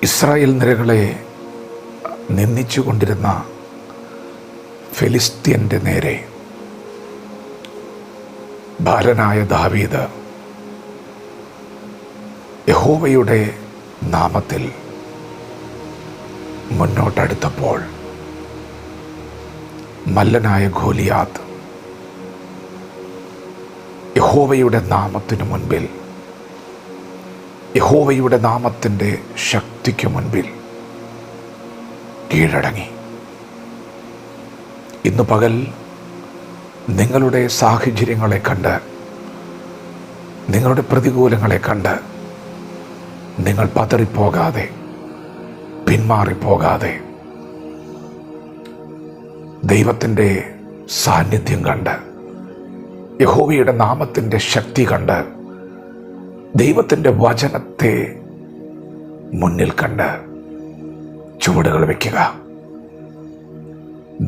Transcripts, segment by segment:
Israel നിരകളെ നിന്ദിച്ചുകൊണ്ടിരുന്ന ഫെലിസ്ത്യൻ്റെ നേരെ ബാലനായ ദാവീദ് യഹോവയുടെ നാമത്തിൽ മുന്നോട്ടടുത്തപ്പോൾ മല്ലനായ ഗോലിയാത്ത് യഹോവയുടെ നാമത്തിനു മുൻപിൽ, യഹോവയുടെ നാമത്തിൻ്റെ ശക്തിക്ക് മുൻപിൽ കീഴടങ്ങി. ഇന്ന് പകൽ നിങ്ങളുടെ സാഹചര്യങ്ങളെ കണ്ട്, നിങ്ങളുടെ പ്രതികൂലങ്ങളെ കണ്ട് നിങ്ങൾ പതറിപ്പോകാതെ, പിന്മാറിപ്പോകാതെ, ദൈവത്തിൻ്റെ സാന്നിധ്യം കണ്ട്, യഹോവയുടെ നാമത്തിൻ്റെ ശക്തി കണ്ട്, ദൈവത്തിൻ്റെ വചനത്തെ മുന്നിൽ കണ്ട് ചുവടുകൾ വയ്ക്കുക.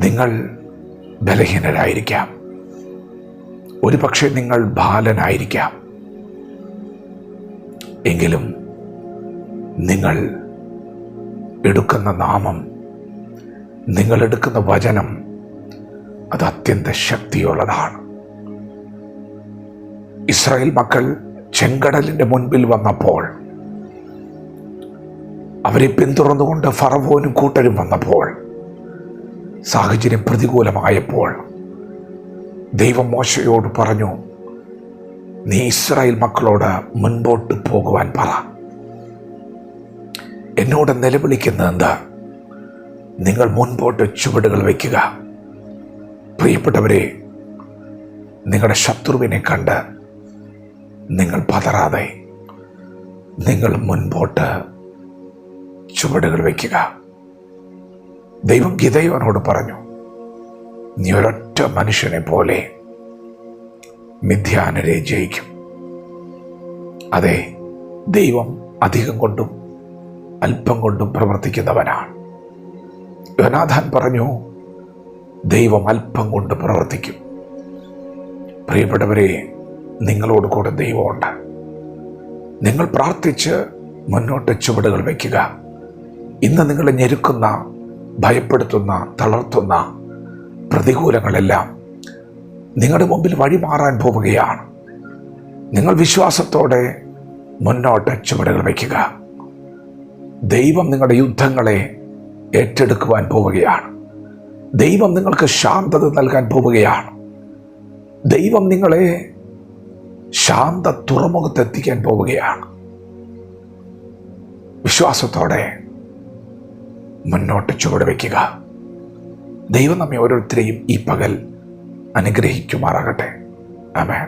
നിങ്ങൾ ബലഹീനരായിരിക്കാം, ഒരു പക്ഷേ നിങ്ങൾ ബാലനായിരിക്കാം. എങ്കിലും നിങ്ങൾ എടുക്കുന്ന നാമം, നിങ്ങൾ എടുക്കുന്ന വചനം അത് അത്യന്ത ശക്തിയുള്ളതാണ്. ഇസ്രായേൽ മക്കൾ ചെങ്കടലിൻ്റെ മുൻപിൽ വന്നപ്പോൾ, അവരെ പിന്തുടർന്നുകൊണ്ട് ഫറവോനും കൂട്ടരും വന്നപ്പോൾ, സാഹചര്യം പ്രതികൂലമായപ്പോൾ ദൈവം മോശയോട് പറഞ്ഞു, നീ ഇസ്രായേൽ മക്കളോട് മുൻപോട്ട് പോകുവാൻ പറ. എന്നോട് നിലവിളിക്കുന്നത് എന്താ? നിങ്ങൾ മുൻപോട്ട് ചുവടുകൾ വയ്ക്കുക. പ്രിയപ്പെട്ടവരെ, നിങ്ങളുടെ ശത്രുവിനെ കണ്ട് നിങ്ങൾ പതറാതെ നിങ്ങൾ മുൻപോട്ട് ചുവടുകൾ വയ്ക്കുക. ദൈവം ഗിദെയോനോട് പറഞ്ഞു, നീ ഒരൊറ്റ മനുഷ്യനെ പോലെ മിദ്യാനരെ ജയിക്കും. അതെ, ദൈവം അധികം കൊണ്ടും അല്പം കൊണ്ടും പ്രവർത്തിക്കുന്നവനാണ്. യോനാഥാൻ പറഞ്ഞു, ദൈവം അല്പം കൊണ്ട് പ്രവർത്തിക്കും. പ്രിയപ്പെട്ടവരെ, നിങ്ങളോട് കൂടെ ദൈവമുണ്ട്. നിങ്ങൾ പ്രാർത്ഥിച്ച് മുന്നോട്ട് ചുവടുകൾ വയ്ക്കുക. ഇന്ന് നിങ്ങളെ ഞെരുക്കുന്ന, ഭയപ്പെടുത്തുന്ന, തളർത്തുന്ന പ്രതികൂലങ്ങളെല്ലാം നിങ്ങളുടെ മുമ്പിൽ വഴിമാറാൻ പോവുകയാണ്. നിങ്ങൾ വിശ്വാസത്തോടെ മുന്നോട്ട് ചുവടുകൾ വയ്ക്കുക. ദൈവം നിങ്ങളുടെ യുദ്ധങ്ങളെ ഏറ്റെടുക്കുവാൻ പോവുകയാണ്. ദൈവം നിങ്ങൾക്ക് ശാന്തത നൽകാൻ പോവുകയാണ്. ദൈവം നിങ്ങളെ ശാന്ത തുറമുഖത്തെത്തിക്കാൻ പോവുകയാണ്. വിശ്വാസത്തോടെ മുന്നോട്ട് ചുവട് വയ്ക്കുക. ദൈവം നമ്മെ ഓരോരുത്തരെയും ഈ പകൽ അനുഗ്രഹിക്കുമാറാകട്ടെ. ആമേൻ.